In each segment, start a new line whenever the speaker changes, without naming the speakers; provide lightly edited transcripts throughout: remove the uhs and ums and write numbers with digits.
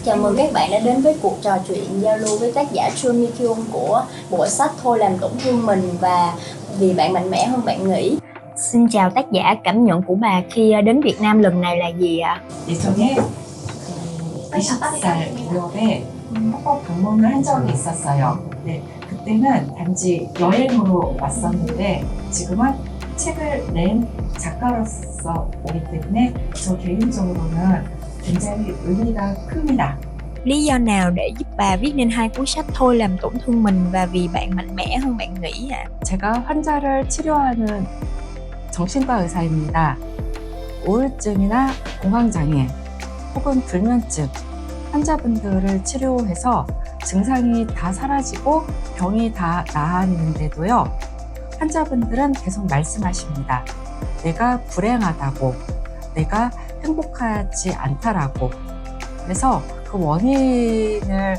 Chào mừng các bạn đã đến với cuộc trò chuyện giao lưu với tác giả Chun Mi Kyung của bộ sách Thôi Làm Tổn Thương Mình và Vì Bạn Mạnh Mẽ Hơn Bạn Nghĩ. Xin chào tác giả, cảm nhận của bà khi đến Việt Nam lần này là gì ạ?
예전에 20살 무렵에 한국 방문을 한 적이 있었어요. 네, 그때는 단지 여행으로 왔었는데 지금은 책을 낸 작가로서 오기 때문에 저 개인적으로는 굉장히 의미가 큽니다.
Lý do nào để giúp bà viết nên hai cuốn sách Thôi Làm Tổn Thương Mình và Vì Bạn Mạnh Mẽ Hơn Bạn Nghĩ ạ?
제가 환자를 치료하는 정신과 의사입니다. 우울증이나 공황장애 혹은 불면증 환자분들을 치료해서 증상이 다 사라지고 병이 다 나았는데도요, 환자분들은 계속 말씀하십니다. 내가 불행하다고, 내가 행복하지 않다라고. 그래서 그 원인을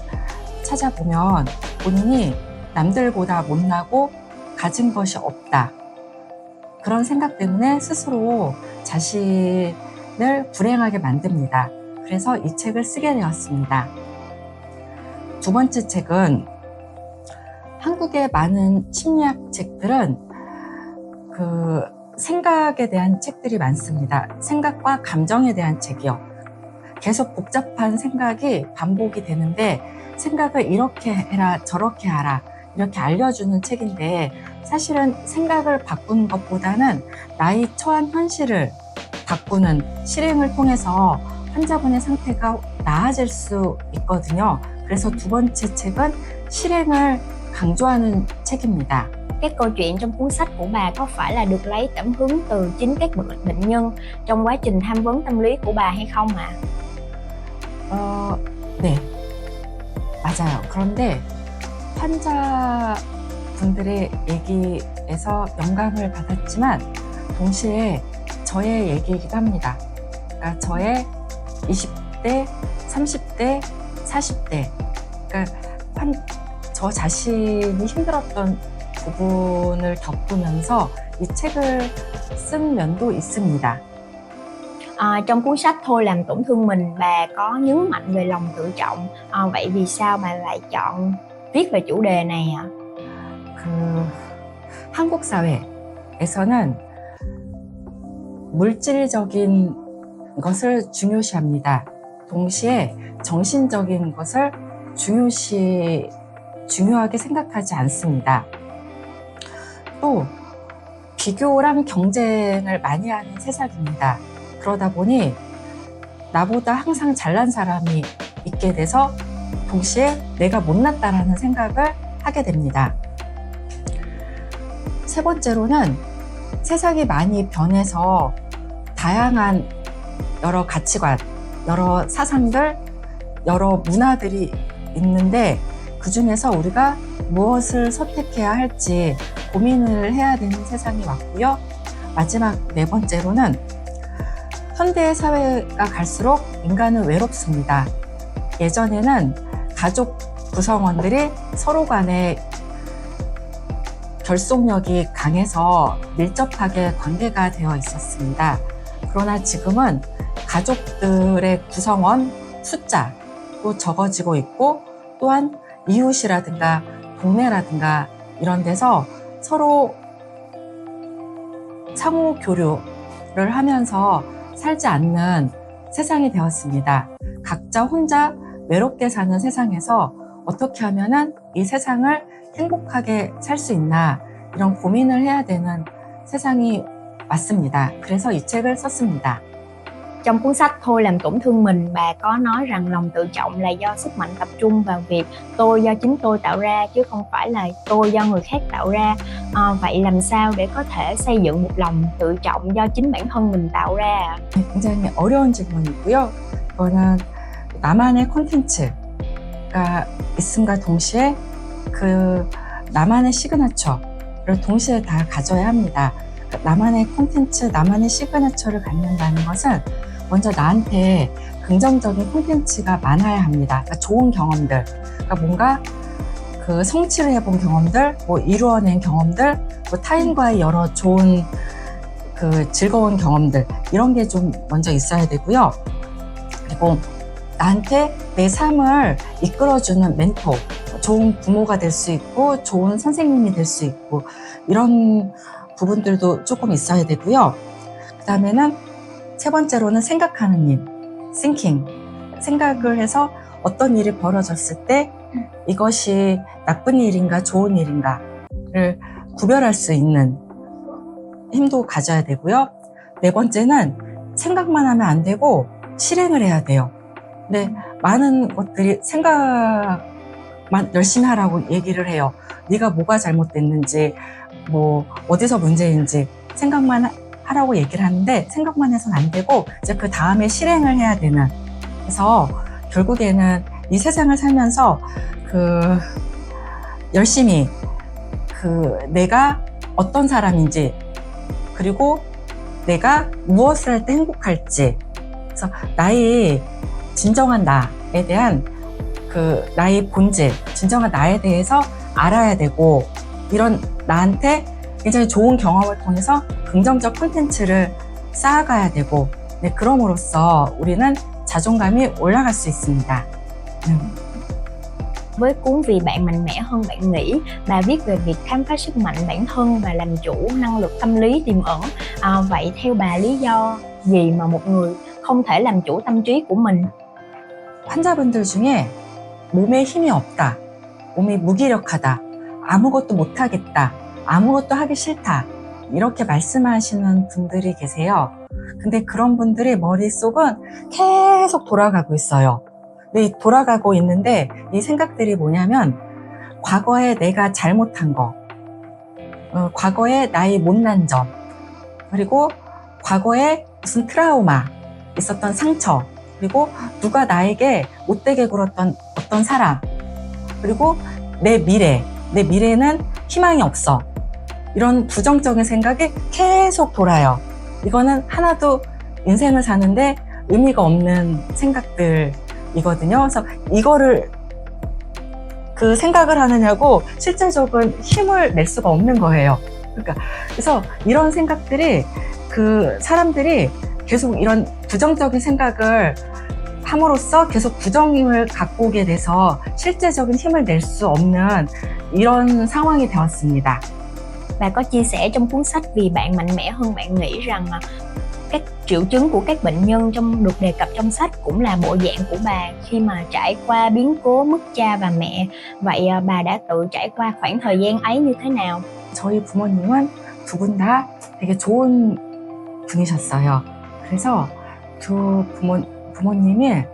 찾아보면 본인이 남들보다 못나고 가진 것이 없다. 그런 생각 때문에 스스로 자신을 불행하게 만듭니다. 그래서 이 책을 쓰게 되었습니다. 두 번째 책은 한국의 많은 심리학 책들은 그 생각에 대한 책들이 많습니다. 생각과 감정에 대한 책이요. 계속 복잡한 생각이 반복이 되는데 생각을 이렇게 해라 저렇게 하라 이렇게 알려주는 책인데 사실은 생각을 바꾸는 것보다는 나의 처한 현실을 바꾸는 실행을 통해서 환자분의 상태가 나아질 수 있거든요. 그래서 두 번째 책은 실행을 강조하는 책입니다.
Các câu chuyện trong cuốn sách của bà có phải là được lấy cảm hứng từ chính các bệnh nhân trong quá trình tham vấn tâm lý của bà hay không ạ?
네, 맞아요. 그런데 환자분들의 얘기에서 영감을 받았지만 동시에 저의 얘기이기도 합니다. 그러니까 저의 20대, 30대, 40대 그러니까 저 자신이 힘들었던 부분을 겪으면서 이 책을 쓴 면도 있습니다.
Trong cuốn sách Thôi Làm Tổn Thương Mình, bà có nhấn mạnh về lòng tự trọng. Vậy vì sao bà lại chọn viết về chủ đề này ạ?
한국 사회에서는 물질적인 것을 중요시합니다. 동시에 정신적인 것을 중요하게 생각하지 않습니다. 또 비교랑 경쟁을 많이 하는 세상입니다. 그러다 보니 나보다 항상 잘난 사람이 있게 돼서 동시에 내가 못났다라는 생각을 하게 됩니다. 세 번째로는 세상이 많이 변해서 다양한 여러 가치관, 여러 사상들, 여러 문화들이 있는데 그 중에서 우리가 무엇을 선택해야 할지 고민을 해야 되는 세상이 왔고요. 마지막 네 번째로는 현대 사회가 갈수록 인간은 외롭습니다. 예전에는 가족 구성원들이 서로 간에 결속력이 강해서 밀접하게 관계가 되어 있었습니다. 그러나 지금은 가족들의 구성원 숫자도 적어지고 있고 또한 이웃이라든가 동네라든가 이런 데서 서로 상호 교류를 하면서 살지 않는 세상이 되었습니다. 각자 혼자 외롭게 사는 세상에서 어떻게 하면은 이 세상을 행복하게 살 수 있나 이런 고민을 해야 되는 세상이 왔습니다. 그래서 이 책을 썼습니다.
Trong cuốn sách Thôi Làm Tổn Thương Mình, bà có nói rằng lòng tự trọng là do sức mạnh tập trung vào việc tôi do chính tôi tạo ra chứ không phải là tôi do người khác tạo ra. Vậy làm sao để có thể xây dựng một lòng tự trọng do chính bản thân mình tạo ra?
굉장히 어려운 질문이고요. 이거는 나만의 콘텐츠가 있음과 동시에 그 나만의 시그너처를 동시에 다 가져야 합니다. 나만의 콘텐츠, 나만의 시그너처를 갖는다는 것은 먼저 나한테 긍정적인 콘텐츠가 많아야 합니다. 그러니까 좋은 경험들, 그러니까 뭔가 그 성취를 해본 경험들, 뭐 이루어낸 경험들, 뭐 타인과의 여러 좋은 그 즐거운 경험들 이런 게 좀 먼저 있어야 되고요. 그리고 나한테 내 삶을 이끌어주는 멘토, 좋은 부모가 될 수 있고 좋은 선생님이 될 수 있고 이런 부분들도 조금 있어야 되고요. 그 다음에는 세 번째로는 생각하는 일, thinking. 생각을 해서 어떤 일이 벌어졌을 때 이것이 나쁜 일인가 좋은 일인가를 구별할 수 있는 힘도 가져야 되고요. 네 번째는 생각만 하면 안 되고 실행을 해야 돼요. 근데 많은 것들이 생각만 열심히 하라고 얘기를 해요. 네가 뭐가 잘못됐는지, 뭐 어디서 문제인지 생각만 하라고 얘기를 하는데 생각만 해서는 안 되고 이제 그 다음에 실행을 해야 되는. 그래서 결국에는 이 세상을 살면서 열심히 내가 어떤 사람인지 그리고 내가 무엇을 할 때 행복할지, 그래서 나의 진정한 나에 대한 나의 본질, 진정한 나에 대해서 알아야 되고, 이런 나한테 굉장히 좋은 경험을 통해서 긍정적 콘텐츠를 쌓아가야 되고, 네, 그럼으로써 우리는 자존감이 올라갈 수 있습니다.
Với cuốn Vì bạn mạnh mẽ hơn bạn nghĩ, bà viết về việc khám phá sức mạnh bản thân và làm chủ năng lực tâm lý tiềm ẩn. Vậy theo bà lý do gì mà một người không thể làm chủ tâm trí của mình?
환자분들 중에 몸에 힘이 없다, 몸이 무기력하다, 아무것도 못하겠다, 아무것도 하기 싫다 이렇게 말씀하시는 분들이 계세요. 근데 그런 분들의 머릿속은 계속 돌아가고 있어요. 근데 돌아가고 있는데 이 생각들이 뭐냐면 과거에 내가 잘못한 거, 과거에 나의 못난 점, 그리고 과거에 무슨 트라우마, 있었던 상처, 그리고 누가 나에게 못되게 굴었던 어떤 사람, 그리고 내 미래는 희망이 없어. 이런 부정적인 생각이 계속 돌아요. 이거는 하나도 인생을 사는데 의미가 없는 생각들이거든요. 그래서 이거를 생각을 하느냐고 실제적인 힘을 낼 수가 없는 거예요. 그래서 이런 생각들이 사람들이 계속 이런 부정적인 생각을 함으로써 계속 부정힘을 갖고 오게 돼서 실제적인 힘을 낼 수 없는 이런 상황이 되었습니다.
Bà có chia sẻ trong cuốn sách Vì bạn mạnh mẽ hơn bạn nghĩ rằng các triệu chứng của các bệnh nhân được đề cập trong sách cũng là bộ dạng của bà khi mà trải qua biến cố mất cha và mẹ. Vậy bà đã tự trải qua khoảng thời gian ấy như thế nào?
저희 부모님은 두 분 다 되게 좋은 분이셨어요. 그래서 두 부모님이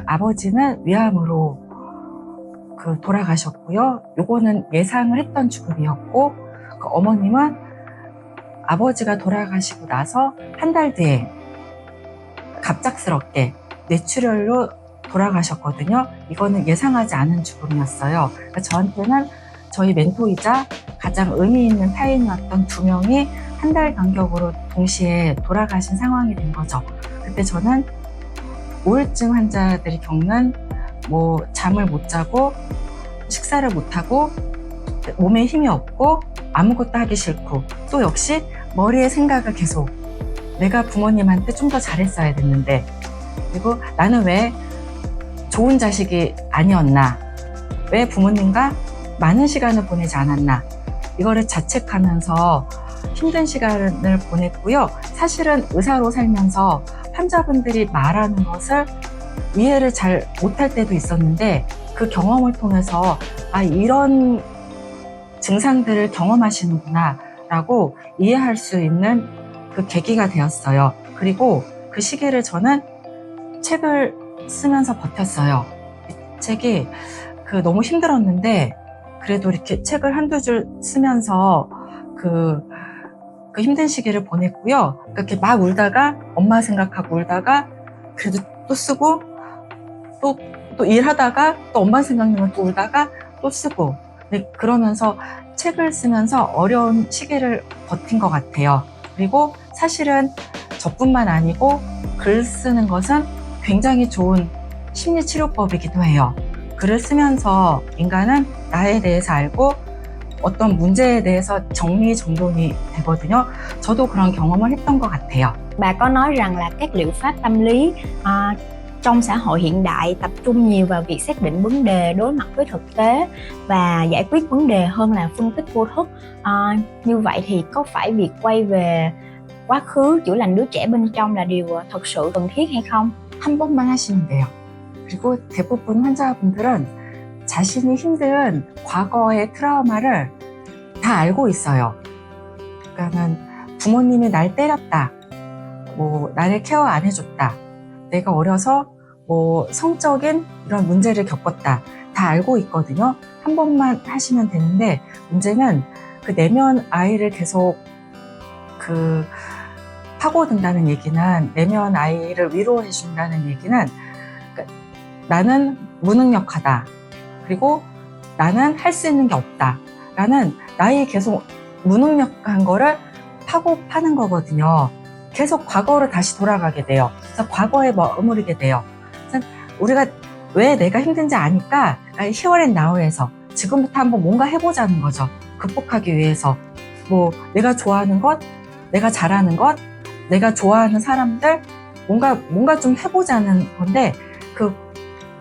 아버지는 위암으로 돌아가셨고요. 요거는 예상을 했던 죽음이었고, 어머님은 아버지가 돌아가시고 나서 한 달 뒤에 갑작스럽게 뇌출혈로 돌아가셨거든요. 이거는 예상하지 않은 죽음이었어요. 그러니까 저한테는 저희 멘토이자 가장 의미 있는 타인이었던 두 명이 한 달 간격으로 동시에 돌아가신 상황이 된 거죠. 그때 저는 우울증 환자들이 겪는 잠을 못 자고 식사를 못 하고 몸에 힘이 없고 아무것도 하기 싫고 또 역시 머리에 생각을 계속 내가 부모님한테 좀 더 잘했어야 됐는데, 그리고 나는 왜 좋은 자식이 아니었나, 왜 부모님과 많은 시간을 보내지 않았나, 이거를 자책하면서 힘든 시간을 보냈고요. 사실은 의사로 살면서 환자분들이 말하는 것을 이해를 잘 못할 때도 있었는데 그 경험을 통해서 이런 증상들을 경험하시는구나 라고 이해할 수 있는 계기가 되었어요. 그리고 그 시기를 저는 책을 쓰면서 버텼어요. 이 책이 너무 힘들었는데 그래도 이렇게 책을 한두 줄 쓰면서 그 힘든 시기를 보냈고요. 이렇게 막 울다가 엄마 생각하고 울다가 그래도 또 쓰고 또 일하다가 또 엄마 생각나면 또 울다가 또 쓰고, 네, 그러면서 책을 쓰면서 어려운 시기를 버틴 것 같아요. 그리고 사실은 저뿐만 아니고 글 쓰는 것은 굉장히 좋은 심리치료법이기도 해요. 글을 쓰면서 인간은 나에 대해서 알고 어떤 문제에 대해서 정리정돈이 되거든요. 저도 그런 경험을 했던 것 같아요.
Bà có nói rằng là các liệu pháp tâm lý trong xã hội hiện đại tập trung nhiều vào việc xác định vấn đề, đối mặt với thực tế và giải quyết vấn đề hơn là phân tích vô thức. Như vậy thì có phải việc quay về quá khứ chữa lành đứa trẻ bên trong là điều thật sự cần thiết hay không?
한 번만 하시면 돼요. 그리고 대부분 환자분들은 자신이 힘든 과거의 트라우마를 다 알고 있어요. 그러니까는 부모님이 날 때렸다, 뭐 나를 케어 안 해줬다, 내가 어려서 뭐 성적인 이런 문제를 겪었다, 다 알고 있거든요. 한 번만 하시면 되는데, 문제는 그 내면 아이를 계속 파고든다는 얘기는, 내면 아이를 위로해 준다는 얘기는 나는 무능력하다, 그리고 나는 할 수 있는 게 없다 라는 나의 계속 무능력한 거를 파는 거거든요. 계속 과거로 다시 돌아가게 돼요. 그래서 과거에 머무르게 돼요. 그래서 우리가 왜 내가 힘든지 아니까 here and now에서 지금부터 한번 뭔가 해보자는 거죠. 극복하기 위해서. 뭐 내가 좋아하는 것, 내가 잘하는 것, 내가 좋아하는 사람들, 뭔가 좀 해보자는 건데, 그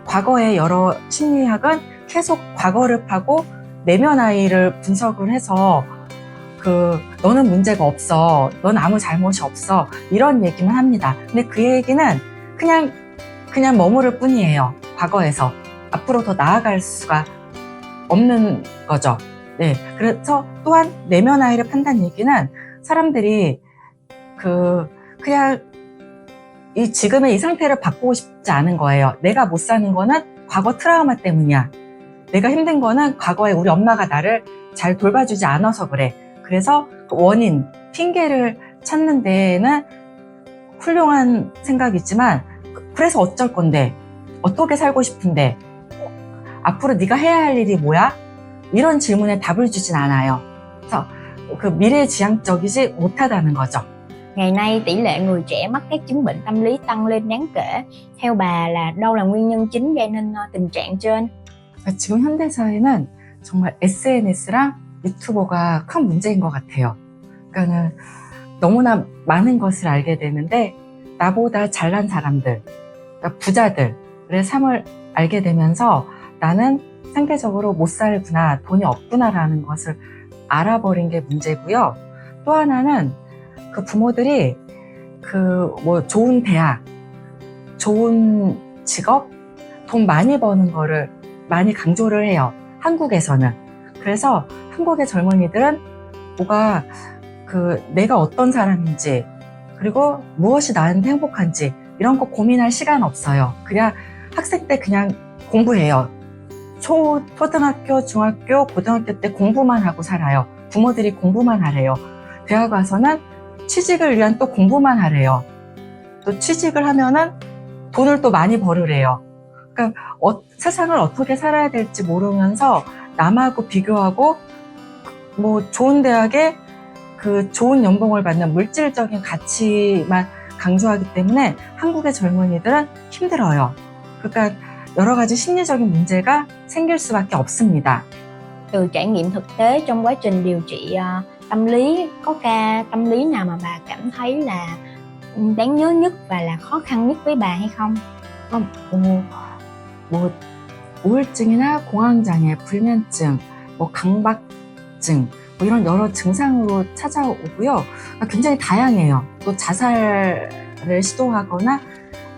과거의 여러 심리학은 계속 과거를 파고 내면 아이를 분석을 해서 너는 문제가 없어, 넌 아무 잘못이 없어, 이런 얘기만 합니다. 근데 그 얘기는 그냥 머무를 뿐이에요. 과거에서 앞으로 더 나아갈 수가 없는 거죠. 네, 그래서 또한 내면 아이를 판다는 얘기는 사람들이 그냥 이 지금의 이 상태를 바꾸고 싶지 않은 거예요. 내가 못 사는 거는 과거 트라우마 때문이야. 내가 힘든 거는 과거에 우리 엄마가 나를 잘 돌봐주지 않아서 그래. 그래서 그 원인, 핑계를 찾는 데에는 훌륭한 생각이지만, 그래서 어쩔 건데, 어떻게 살고 싶은데, 앞으로 네가 해야 할 일이 뭐야? 이런 질문에 답을 주진 않아요. 그래서 그 미래지향적이지 못하다는 거죠.
Ngày nay tỷ lệ người trẻ mắc các chứng bệnh tâm lý tăng lên đáng kể. Theo bà là đâu là nguyên nhân chính gây nên tình trạng trên?
지금 현대사회는 정말 SNS랑 유튜버가 큰 문제인 것 같아요. 그러니까는 너무나 많은 것을 알게 되는데, 나보다 잘난 사람들, 그러니까 부자들의 삶을 알게 되면서 나는 상대적으로 못 살구나, 돈이 없구나라는 것을 알아버린 게 문제고요. 또 하나는 그 부모들이 뭐 좋은 대학, 좋은 직업, 돈 많이 버는 거를 많이 강조를 해요. 한국에서는. 그래서 한국의 젊은이들은 뭐가 내가 어떤 사람인지, 그리고 무엇이 나한테 행복한지 이런 거 고민할 시간 없어요. 그냥 학생 때 그냥 공부해요. 초등학교, 중학교, 고등학교 때 공부만 하고 살아요. 부모들이 공부만 하래요. 대학 와서는 취직을 위한 또 공부만 하래요. 또 취직을 하면은 돈을 또 많이 벌으래요. 그러니까 세상을 어떻게 살아야 될지 모르면서 남하고 비교하고, 뭐 좋은 대학에 좋은 연봉을 받는 물질적인 가치만 강조하기 때문에 한국의 젊은이들은 힘들어요. 그러니까 여러 가지 심리적인 문제가 생길 수밖에 없습니다.
Từ trải nghiệm thực tế trong quá trình điều trị tâm lý, có ca tâm lý nào mà bà cảm thấy là đáng nhớ nhất và là khó khăn nhất với bà hay không?
뭐 우울증이나 공황장애, 불면증, 뭐 강박증, 뭐 이런 여러 증상으로 찾아오고요. 굉장히 다양해요. 또 자살을 시도하거나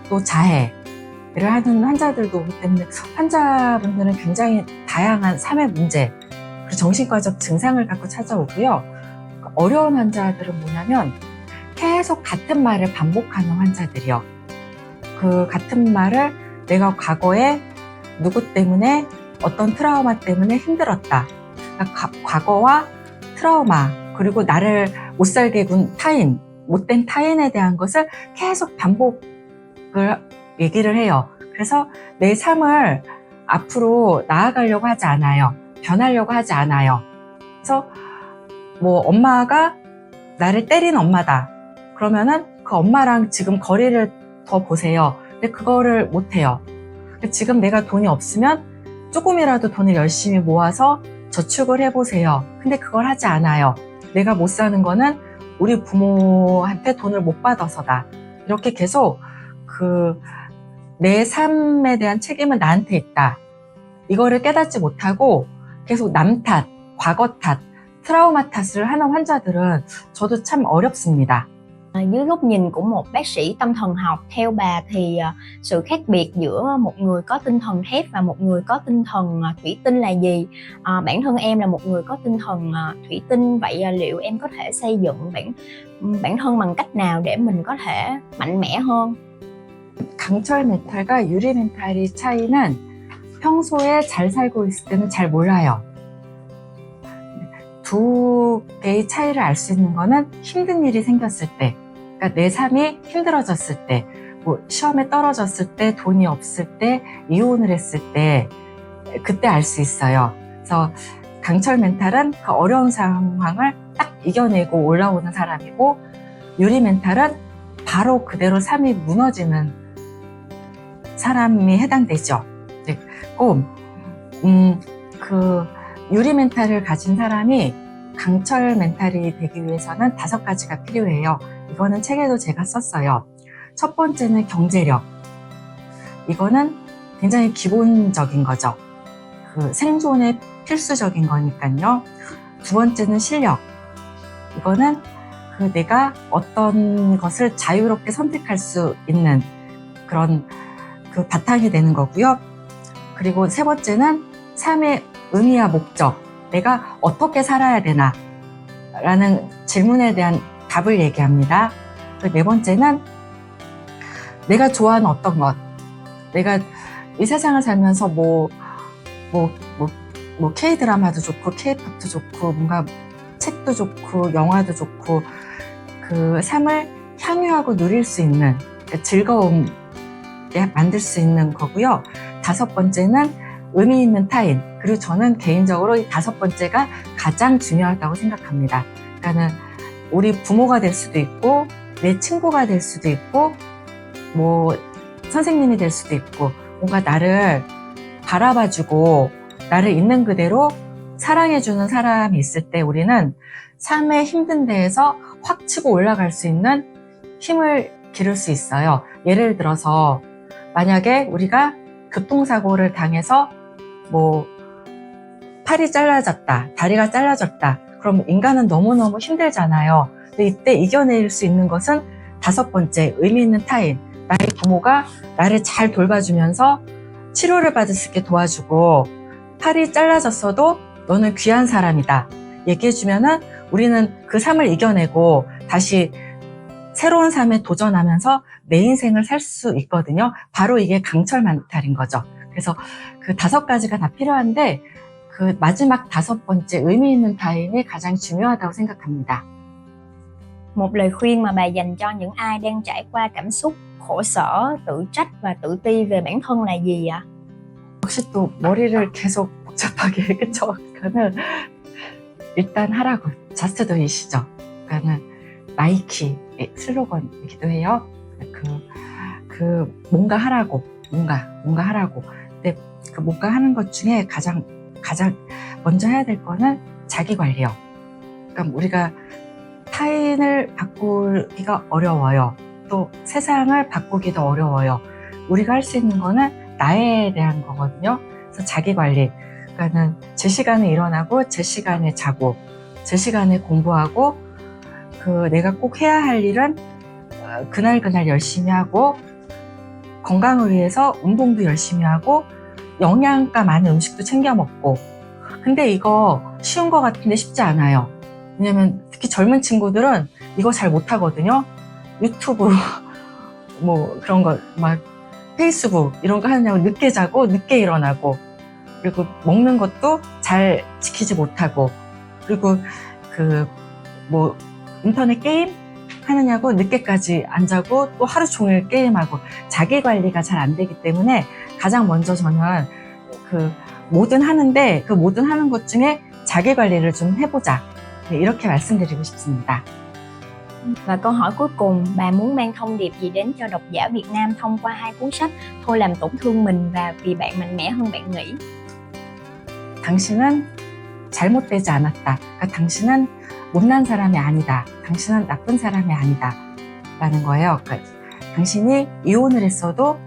또 자해를 하는 환자들도 오기 때문에 환자분들은 굉장히 다양한 삶의 문제, 그리고 정신과적 증상을 갖고 찾아오고요. 어려운 환자들은 뭐냐면 계속 같은 말을 반복하는 환자들이요. 그 같은 말을 내가 과거에 누구 때문에, 어떤 트라우마 때문에 힘들었다. 그러니까 과거와 트라우마, 그리고 나를 못 살게 군 타인, 못된 타인에 대한 것을 계속 반복을 얘기를 해요. 그래서 내 삶을 앞으로 나아가려고 하지 않아요. 변하려고 하지 않아요. 그래서 뭐 엄마가 나를 때린 엄마다. 그러면은 그 엄마랑 지금 거리를 더 보세요. 근데 그거를 못해요. 지금 내가 돈이 없으면 조금이라도 돈을 열심히 모아서 저축을 해보세요. 근데 그걸 하지 않아요. 내가 못 사는 거는 우리 부모한테 돈을 못 받아서다. 이렇게 계속 내 삶에 대한 책임은 나한테 있다. 이거를 깨닫지 못하고 계속 남 탓, 과거 탓, 트라우마 탓을 하는 환자들은 저도 참 어렵습니다.
Dưới góc nhìn của một bác sĩ tâm thần học, theo bà thì sự khác biệt giữa một người có tinh thần thép và một người có tinh thần thủy tinh là gì? Bản thân em là một người có tinh thần thủy tinh, vậy liệu em có thể xây dựng bản thân bằng cách nào để mình có thể mạnh mẽ hơn?
강철 멘탈과 유리 멘탈의 차이는 평소에 잘 살고 있을 때는 잘 몰라요. 두 개의 차이를 알 수 있는 거는 힘든 일이 생겼을 때, 그러니까 내 삶이 힘들어졌을 때, 뭐 시험에 떨어졌을 때, 돈이 없을 때, 이혼을 했을 때, 그때 알 수 있어요. 그래서 강철 멘탈은 그 어려운 상황을 딱 이겨내고 올라오는 사람이고, 유리 멘탈은 바로 그대로 삶이 무너지는 사람이 해당되죠. 꼭 유리 멘탈을 가진 사람이 강철 멘탈이 되기 위해서는 5가지가 필요해요. 이거는 책에도 제가 썼어요. 첫 번째는 경제력. 이거는 굉장히 기본적인 거죠. 그 생존에 필수적인 거니까요. 두 번째는 실력. 이거는 내가 어떤 것을 자유롭게 선택할 수 있는 그런 그 바탕이 되는 거고요. 그리고 세 번째는 삶의 의미와 목적, 내가 어떻게 살아야 되나 라는 질문에 대한 답을 얘기합니다. 네 번째는 내가 좋아하는 어떤 것, 내가 이 세상을 살면서 K-드라마도 좋고 K-팝도 좋고 뭔가 책도 좋고 영화도 좋고 그 삶을 향유하고 누릴 수 있는 즐거움에 만들 수 있는 거고요. 5번째는 의미 있는 타인. 그리고 저는 개인적으로 이 5번째가 가장 중요하다고 생각합니다. 그러니까는 우리 부모가 될 수도 있고, 내 친구가 될 수도 있고, 뭐 선생님이 될 수도 있고, 뭔가 나를 바라봐주고 나를 있는 그대로 사랑해주는 사람이 있을 때 우리는 삶의 힘든 데에서 확 치고 올라갈 수 있는 힘을 기를 수 있어요. 예를 들어서 만약에 우리가 교통사고를 당해서 팔이 잘라졌다, 다리가 잘라졌다. 그럼 인간은 너무너무 힘들잖아요. 근데 이때 이겨낼 수 있는 것은 5번째, 의미 있는 타인. 나의 부모가 나를 잘 돌봐주면서 치료를 받을 수 있게 도와주고, 팔이 잘라졌어도 너는 귀한 사람이다 얘기해주면은 우리는 그 삶을 이겨내고 다시 새로운 삶에 도전하면서 내 인생을 살 수 있거든요. 바로 이게 강철 멘탈인 거죠. 그래서 그 5가지가 다 필요한데 그 마지막 5번째 의미 있는 타인이 가장 중요하다고 생각합니다.
Một lời khuyên mà bà dành cho những ai đang trải qua cảm xúc khổ sở, tự trách và tự ti về bản thân là gì ạ?
역시 또 머리를 계속 복잡하게 그쵸? 그러니까는 일단 하라고 Just do it이죠. 그러니까는 나이키의 슬로건이기도 해요. 뭔가 하라고, 뭔가 하라고. 근데 그 뭔가 하는 것 중에 가장 먼저 해야 될 거는 자기 관리요. 그러니까 우리가 타인을 바꾸기가 어려워요. 또 세상을 바꾸기도 어려워요. 우리가 할 수 있는 거는 나에 대한 거거든요. 그래서 자기 관리. 그러니까는 제 시간에 일어나고, 제 시간에 자고, 제 시간에 공부하고, 내가 꼭 해야 할 일은 그날 열심히 하고, 건강을 위해서 운동도 열심히 하고, 영양가 많은 음식도 챙겨 먹고. 근데 이거 쉬운 거 같은데 쉽지 않아요. 왜냐면 특히 젊은 친구들은 이거 잘 못하거든요. 유튜브 그런 거 페이스북 이런 거 하느냐고 늦게 자고 늦게 일어나고, 그리고 먹는 것도 잘 지키지 못하고, 그리고 인터넷 게임 하느냐고 늦게까지 안 자고 또 하루 종일 게임하고, 자기 관리가 잘 안 되기 때문에 가장 먼저 저는 뭐든 하는데 그 뭐든 하는 것 중에 자기 관리를 좀 해보자, 이렇게 말씀드리고 싶습니다.
Và câu hỏi cuối cùng, bà muốn mang thông điệp gì đến cho độc giả Việt Nam thông qua 2 cuốn sách Thôi làm tổn thương mình và Vì bạn mạnh mẽ hơn bạn nghĩ?
당신은 잘못되지 않았다. 그러니까 당신은 못난 사람이 아니다. 당신은 나쁜 사람이 아니다. 라는 거예요. 그러니까 당신이 이혼을 했어도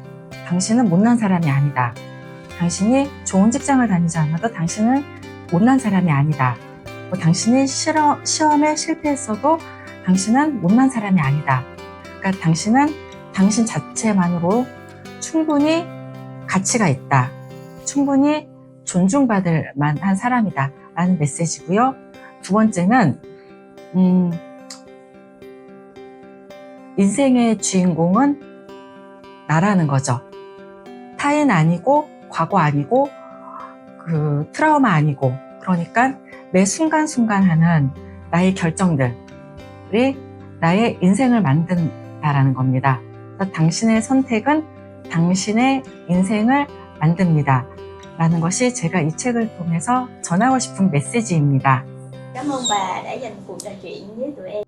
당신은 못난 사람이 아니다. 당신이 좋은 직장을 다니지 않아도 당신은 못난 사람이 아니다. 당신이 시험에 실패했어도 당신은 못난 사람이 아니다. 그러니까 당신은 당신 자체만으로 충분히 가치가 있다. 충분히 존중받을 만한 사람이다. 라는 메시지고요. 두 번째는 인생의 주인공은 나라는 거죠. 타인 아니고 과거 아니고 그 트라우마 아니고 그러니까 매 순간순간 하는 나의 결정들이 나의 인생을 만든다라는 겁니다. 그래서 당신의 선택은 당신의 인생을 만듭니다. 라는 것이 제가 이 책을 통해서 전하고 싶은 메시지입니다.
Cảm ơn bà đã dành cuộc trò chuyện với tụi em.